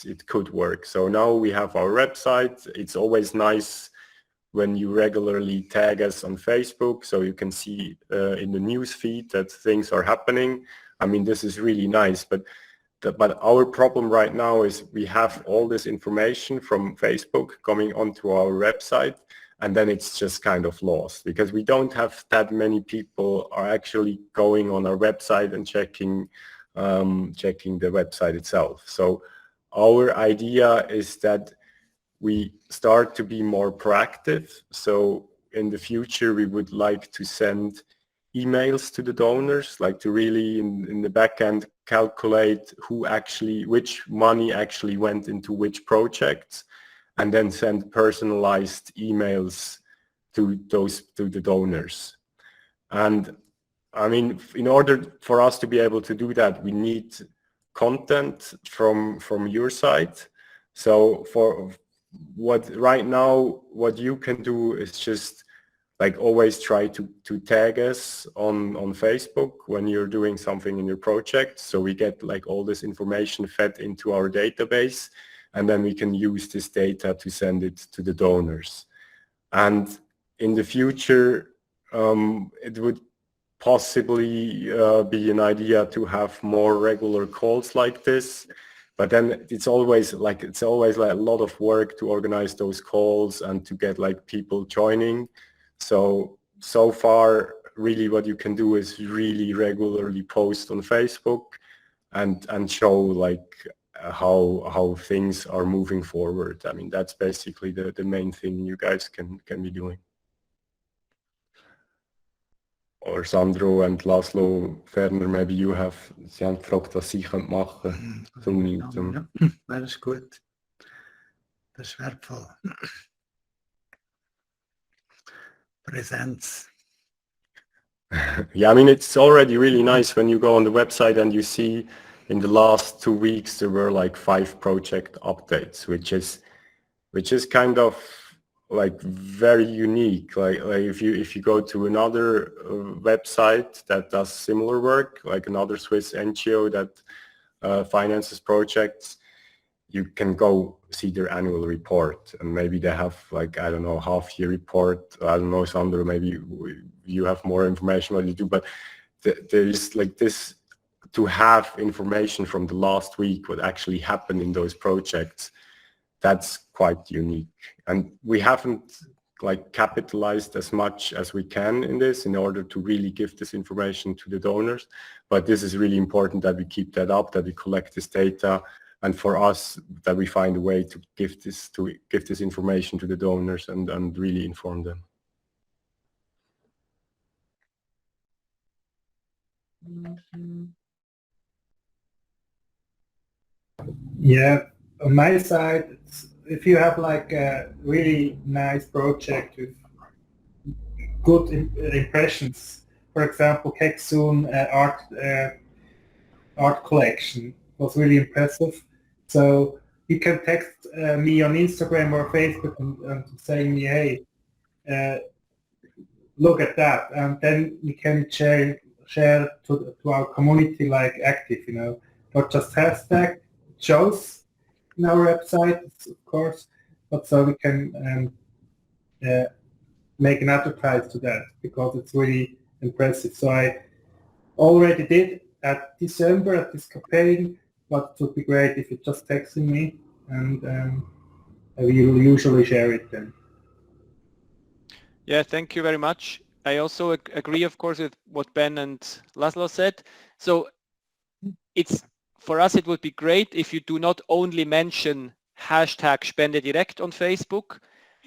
[SPEAKER 2] it could work. So now we have our website. It's always nice when you regularly tag us on Facebook, so you can see in the news feed that things are happening. I mean, this is really nice, but our problem right now is we have all this information from Facebook coming onto our website, and then it's just kind of lost because we don't have that many people are actually going on our website and checking the website itself. So our idea is that we start to be more proactive. So in the future, we would like to send emails to the donors, like to really in the back end calculate which money actually went into which projects, and then send personalized emails to the donors. And I mean, in order for us to be able to do that, we need content from your side. So for right now, what you can do is just like always try to tag us on Facebook when you're doing something in your project. So we get like all this information fed into our database, and then we can use this data to send it to the donors. And in the future, it would possibly be an idea to have more regular calls like this, but then it's always like a lot of work to organize those calls and to get like people joining. So far, really what you can do is really regularly post on Facebook and show like how things are moving forward. I mean, that's basically the main thing you guys can be doing. Or Sandro and Laszlo Ferner, maybe you have, Sie haben gefragt, was Sie machen können.
[SPEAKER 9] Ja, das ist gut. Das ist wertvoll. Präsenz.
[SPEAKER 2] Yeah, I mean, it's already really nice when you go on the website and you see in the last 2 weeks there were like 5 project updates, which is kind of like very unique. Like if you go to another website that does similar work, like another Swiss NGO that finances projects, you can go see their annual report, and maybe they have like, I don't know, half-year report. I don't know, Sandro, maybe you have more information what you do, but there is like this, to have information from the last week, what actually happened in those projects, that's quite unique. And we haven't like capitalized as much as we can in this in order to really give this information to the donors. But this is really important that we keep that up, that we collect this data, and for us that we find a way to give this information to the donors and really inform them.
[SPEAKER 8] Yeah, on my side, if you have like a really nice project with good impressions. For example, Keksun art collection was really impressive. So you can text me on Instagram or Facebook and saying me, hey, look at that, and then we can share to our community like active, not just hashtag shows in our website, of course, but so we can make an advertise to that because it's really impressive. So I already did at December at this campaign, but it would be great if you just texting me, and I will usually share it then.
[SPEAKER 1] Yeah, thank you very much. I also agree, of course, with what Ben and Laszlo said. So it's, for us, it would be great if you do not only mention hashtag SpendeDirekt on Facebook,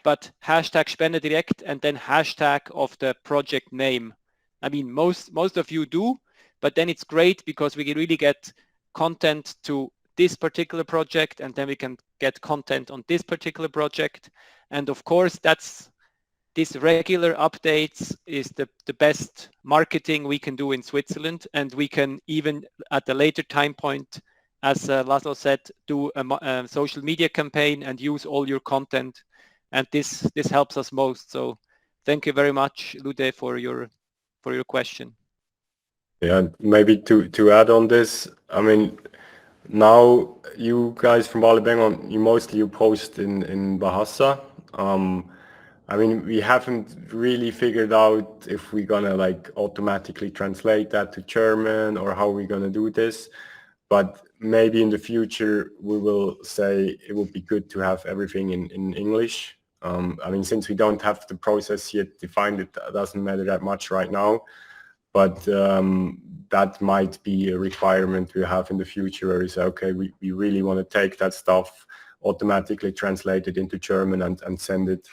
[SPEAKER 1] but hashtag SpendeDirekt and then hashtag of the project name. I mean, most of you do, but then it's great because we really get content to this particular project, and then we can get content on this particular project. And of course, this regular updates is the best marketing we can do in Switzerland, and we can even at a later time point, as Laszlo said, do a social media campaign and use all your content, and this helps us most. So thank you very much, Lude, for your question.
[SPEAKER 2] Yeah, maybe to add on this, I mean, now you guys from Bali Bengon, you post in Bahasa. I mean, we haven't really figured out if we're gonna like automatically translate that to German or how we're gonna do this, but maybe in the future we will say it would be good to have everything in English. I mean, since we don't have the process yet defined, it doesn't matter that much right now, but that might be a requirement we have in the future where we say, okay, we really want to take that stuff, automatically translate it into German and send it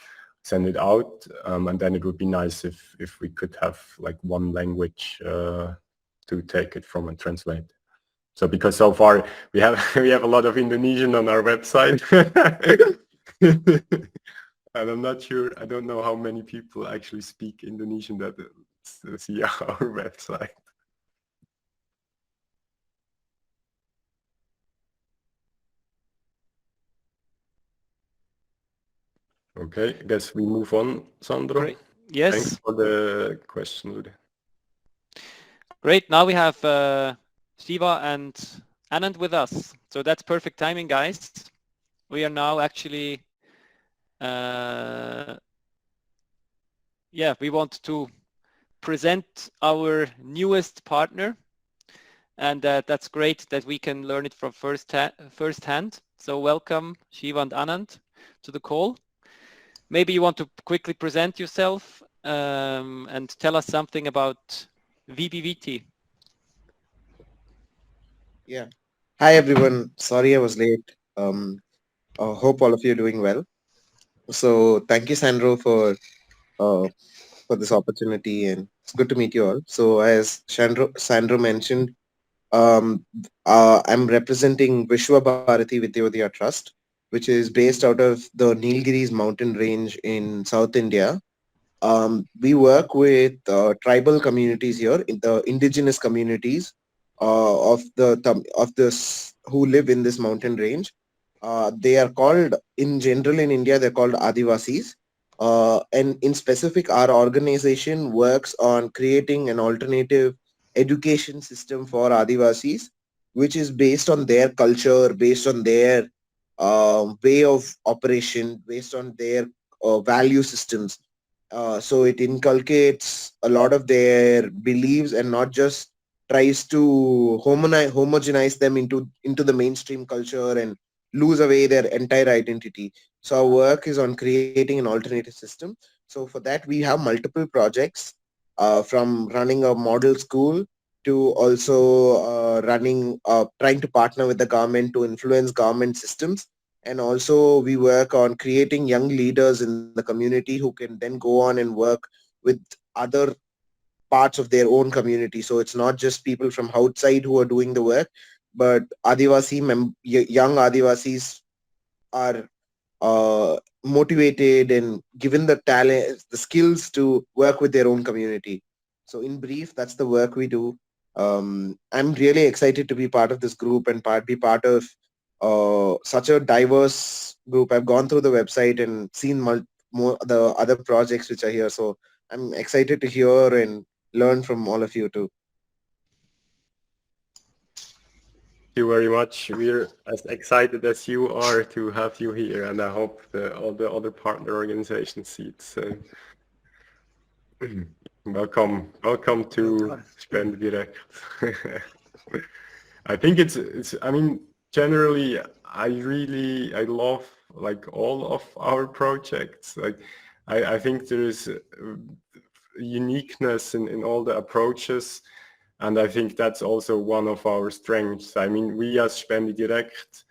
[SPEAKER 2] out, and then it would be nice if we could have like one language to take it from and translate. So because so far we have a lot of Indonesian on our website, and I'm not sure, I don't know how many people actually speak Indonesian that see our website. Okay, I guess we move on, Sandro.
[SPEAKER 1] Great. Yes.
[SPEAKER 2] Thanks for the question, Lude.
[SPEAKER 1] Great. Now we have Shiva and Anand with us. So that's perfect timing, guys. We are now actually, we want to present our newest partner. And that's great that we can learn it from first hand. So welcome, Shiva and Anand, to the call. Maybe you want to quickly present yourself and tell us something about VBVT.
[SPEAKER 11] Yeah. Hi, everyone. Sorry I was late. Hope all of you are doing well. So thank you, Sandro, for this opportunity, and it's good to meet you all. So as Sandro mentioned, I'm representing Vishwa Bharati Vidyodaya Trust, which is based out of the Nilgiris mountain range in South India. We work with tribal communities here, in the indigenous communities of this who live in this mountain range. They are called, in general in India, they're called Adivasis. And in specific, our organization works on creating an alternative education system for Adivasis, which is based on their culture, based on their way of operation, based on their value systems. So it inculcates a lot of their beliefs and not just tries to homogenize them into the mainstream culture and lose away their entire identity. So our work is on creating an alternative system. So for that, we have multiple projects, from running a model school to also trying to partner with the government to influence government systems. And also we work on creating young leaders in the community who can then go on and work with other parts of their own community. So it's not just people from outside who are doing the work, but young Adivasis are motivated and given the talent, the skills to work with their own community. So in brief, that's the work we do. I'm really excited to be part of this group and be part of such a diverse group. I've gone through the website and seen more the other projects which are here. So I'm excited to hear and learn from all of you too.
[SPEAKER 2] Thank you very much. We're as excited as you are to have you here, and I hope all the other partner organizations see it. So, welcome to SpendeDirekt. I think it's. I mean, generally, I love like all of our projects. Like, I think there is uniqueness in all the approaches. And I think that's also one of our strengths. I mean, we as SpendeDirekt,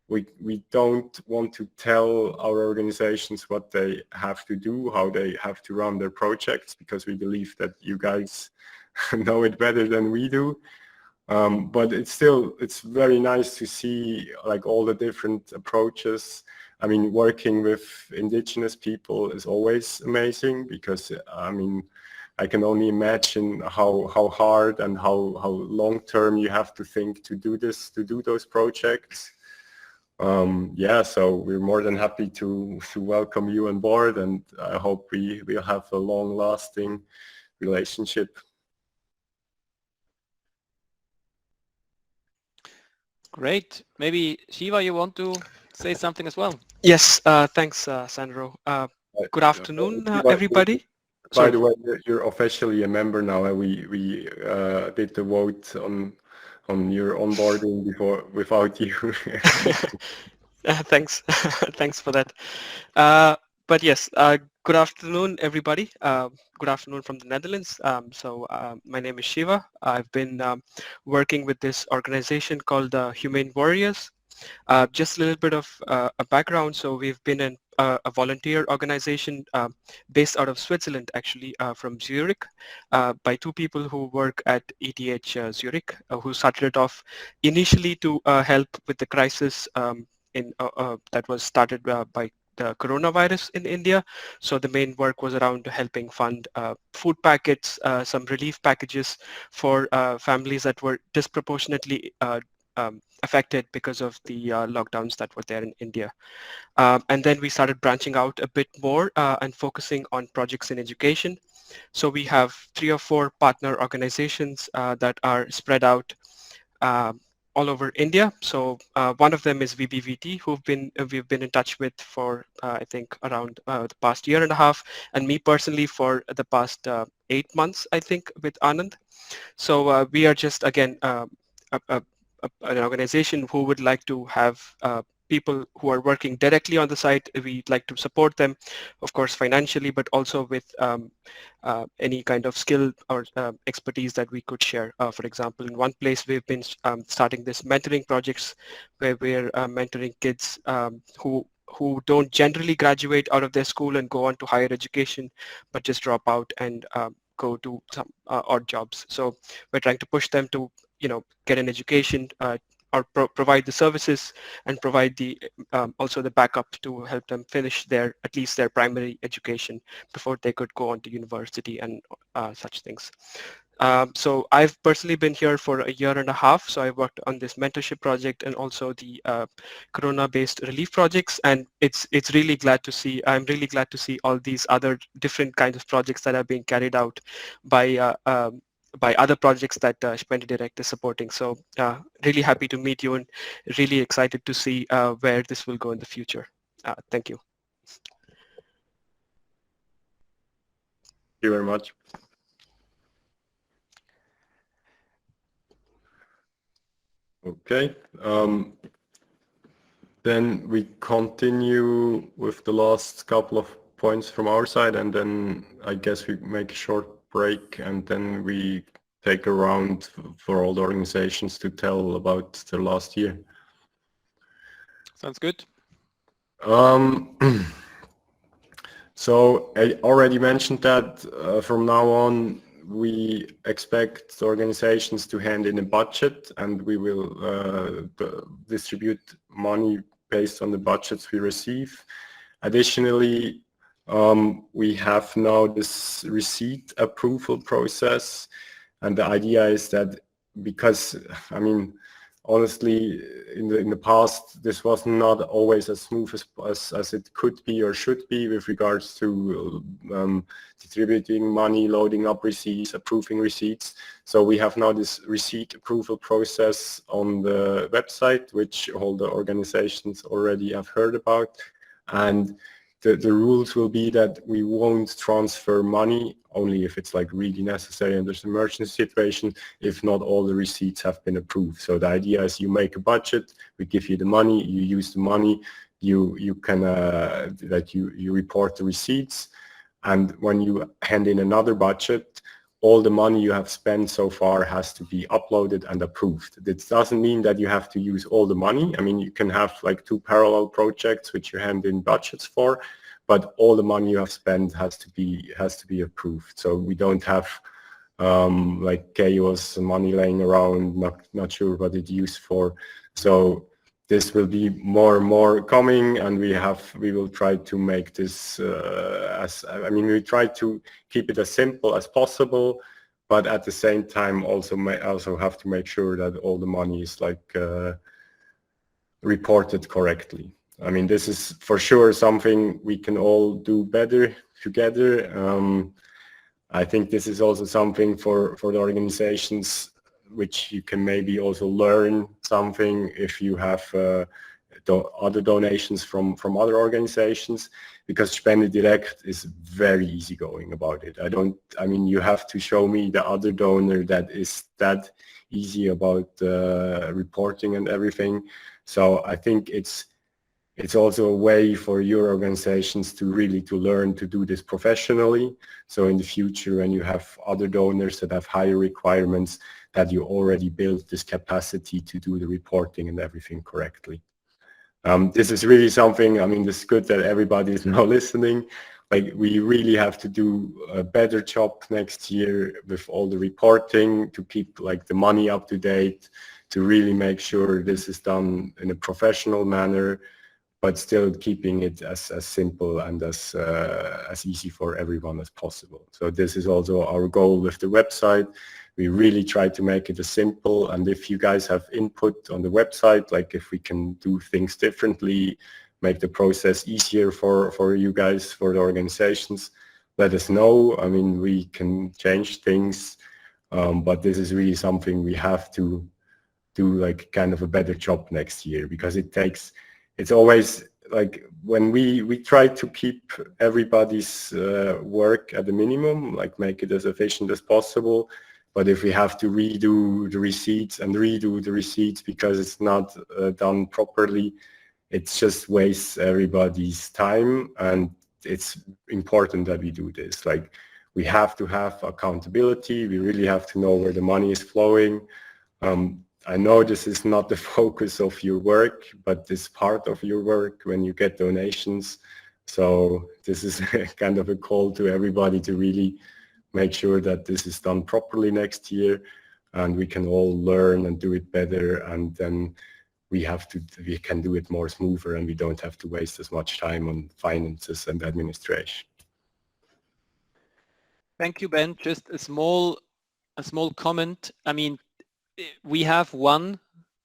[SPEAKER 2] we don't want to tell our organizations what they have to do, how they have to run their projects, because we believe that you guys know it better than we do. But it's very nice to see like all the different approaches. I mean, working with indigenous people is always amazing because, I mean, I can only imagine how hard and how long term you have to think to do those projects. Yeah, so we're more than happy to welcome you on board, and I hope we'll have a long-lasting relationship.
[SPEAKER 1] Great. Maybe Shiva, you want to say something as well?
[SPEAKER 12] Yes, thanks, Sandro. Good afternoon, everybody.
[SPEAKER 2] By the way, you're officially a member now. We did the vote on your onboarding without you.
[SPEAKER 12] Thanks, thanks for that. But yes, good afternoon, everybody. Good afternoon from the Netherlands. My name is Shiva. I've been working with this organization called Humane Warriors. Just a little bit of a background. So we've been a volunteer organization based out of Switzerland, actually, from Zurich, by two people who work at ETH Zurich, who started it off initially to help with the crisis that was started by the coronavirus in India. So the main work was around helping fund food packets, some relief packages for families that were disproportionately affected because of the lockdowns that were there in India. And then we started branching out a bit more and focusing on projects in education. So we have 3 or 4 partner organizations that are spread out all over India. So one of them is VBVT, we've been in touch with for I think around the past year and a half, and me personally for the past 8 months, I think, with Anand. So we are just again an organization who would like to have people who are working directly on the site. We'd like to support them, of course, financially, but also with any kind of skill or expertise that we could share. For example, in one place, we've been starting this mentoring projects where we're mentoring kids who don't generally graduate out of their school and go on to higher education, but just drop out and go to some odd jobs. So we're trying to push them to, get an education or provide the services and provide the also the backup to help them finish at least their primary education before they could go on to university and such things. So I've personally been here for a year and a half. So I worked on this mentorship project and also the Corona-based relief projects. And I'm really glad to see all these other different kinds of projects that are being carried out by other projects that SpendeDirekt is supporting. So really happy to meet you and really excited to see where this will go in the future. Thank you.
[SPEAKER 2] Thank you very much. Okay. Then we continue with the last couple of points from our side, and then I guess we make a short break, and then we take a round for all the organizations to tell about their last year.
[SPEAKER 1] Sounds good.
[SPEAKER 2] So I already mentioned that from now on we expect the organizations to hand in a budget, and we will distribute money based on the budgets we receive. Additionally, we have now this receipt approval process, and the idea is that because, I mean, honestly, in the past, this was not always as smooth as it could be or should be with regards to distributing money, loading up receipts, approving receipts. So we have now this receipt approval process on the website, which all the organizations already have heard about. And the rules will be that we won't transfer money only if it's like really necessary and there's an emergency situation, if not all the receipts have been approved. So the idea is you make a budget, we give you the money, you use the money, you can you report the receipts, and when you hand in another budget, all the money you have spent so far has to be uploaded and approved. This doesn't mean that you have to use all the money. I mean, you can have like 2 parallel projects which you hand in budgets for, but all the money you have spent has to be approved. So we don't have like chaos, money laying around, not sure what it's used for. So this will be more and more coming, and we will try to make this we try to keep it as simple as possible, but at the same time also have to make sure that all the money is like reported correctly. I mean, this is for sure something we can all do better together. I think this is also something for the organizations which you can maybe also learn something if you have other donations from other organizations, because SpendeDirekt is very easygoing about it. I mean, you have to show me the other donor that is that easy about reporting and everything. So I think it's also a way for your organizations to really learn to do this professionally. So in the future, when you have other donors that have higher requirements, that you already built this capacity to do the reporting and everything correctly. This is really something, I mean, it's good that everybody is now listening. Like, we really have to do a better job next year with all the reporting to keep like the money up to date, to really make sure this is done in a professional manner, but still keeping it as simple and as easy for everyone as possible. So this is also our goal with the website. We really try to make it as simple, and if you guys have input on the website, like if we can do things differently, make the process easier for you guys, for the organizations, let us know. I mean, we can change things, but this is really something we have to do like kind of a better job next year, because it's always like when we try to keep everybody's work at the minimum, like make it as efficient as possible. But if we have to redo the receipts because it's not done properly, it just wastes everybody's time. And it's important that we do this. Like, we have to have accountability. We really have to know where the money is flowing. I know this is not the focus of your work, but this part of your work when you get donations. So this is kind of a call to everybody to really make sure that this is done properly next year, and we can all learn and do it better, and then we can do it more smoother, and we don't have to waste as much time on finances and administration.
[SPEAKER 1] Thank you, Ben. Just a small comment. I mean, we have one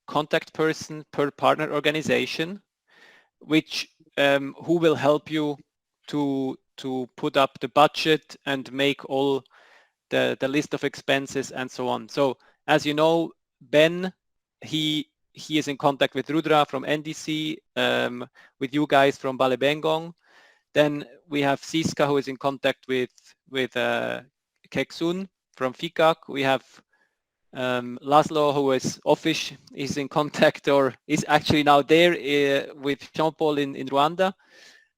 [SPEAKER 1] contact person per partner organization, which who will help you to put up the budget and make all the list of expenses and so on. So as you know, Ben, he is in contact with Rudra from NDC, with you guys from Bale Bengong. Then we have Siska, who is in contact with Keksun from FICAC. We have Laszlo, who is in contact, or is actually now there with Jean-Paul in Rwanda.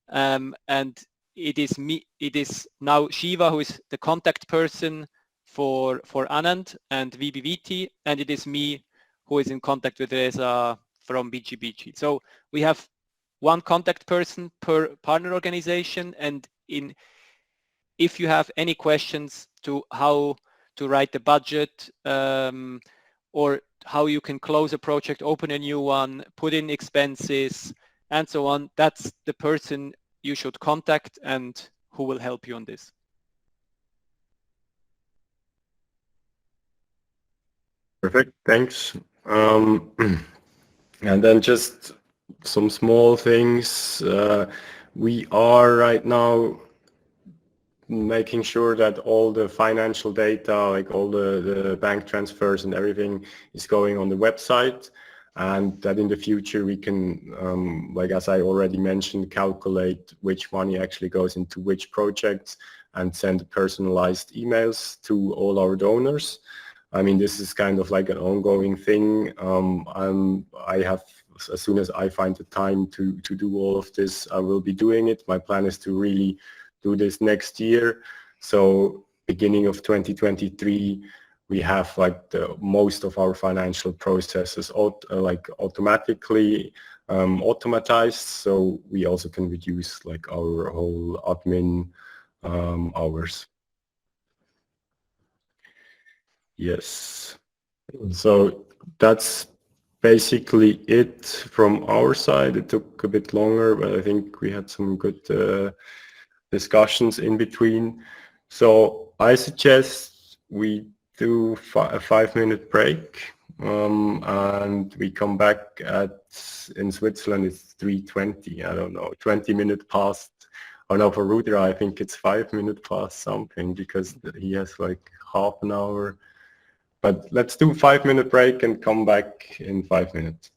[SPEAKER 1] And it is now Shiva who is the contact person for Anand and VBVT, and it is me who is in contact with Reza from BGBG. So we have one contact person per partner organization, and if you have any questions to how to write the budget, or how you can close a project, open a new one, put in expenses, and so on, that's the person you should contact and who will help you on this.
[SPEAKER 2] Perfect, thanks. And then just some small things. We are right now making sure that all the financial data, like all the bank transfers and everything, is going on the website, and that in the future we can, like as I already mentioned, calculate which money actually goes into which projects and send personalized emails to all our donors. I mean, this is kind of like an ongoing thing. I have, as soon as I find the time to do all of this, I will be doing it. My plan is to really do this next year. So beginning of 2023, we have like most of our financial processes automatically automatized. So we also can reduce like our whole admin hours. Yes. So that's basically it from our side. It took a bit longer, but I think we had some good discussions in between. So I suggest we do a 5-minute break, and we come back in Switzerland it's 3:20. I don't know, 20 minutes past. Oh no, for Ruder I think it's 5 minutes past something because he has like half an hour. But let's do 5-minute break and come back in 5 minutes.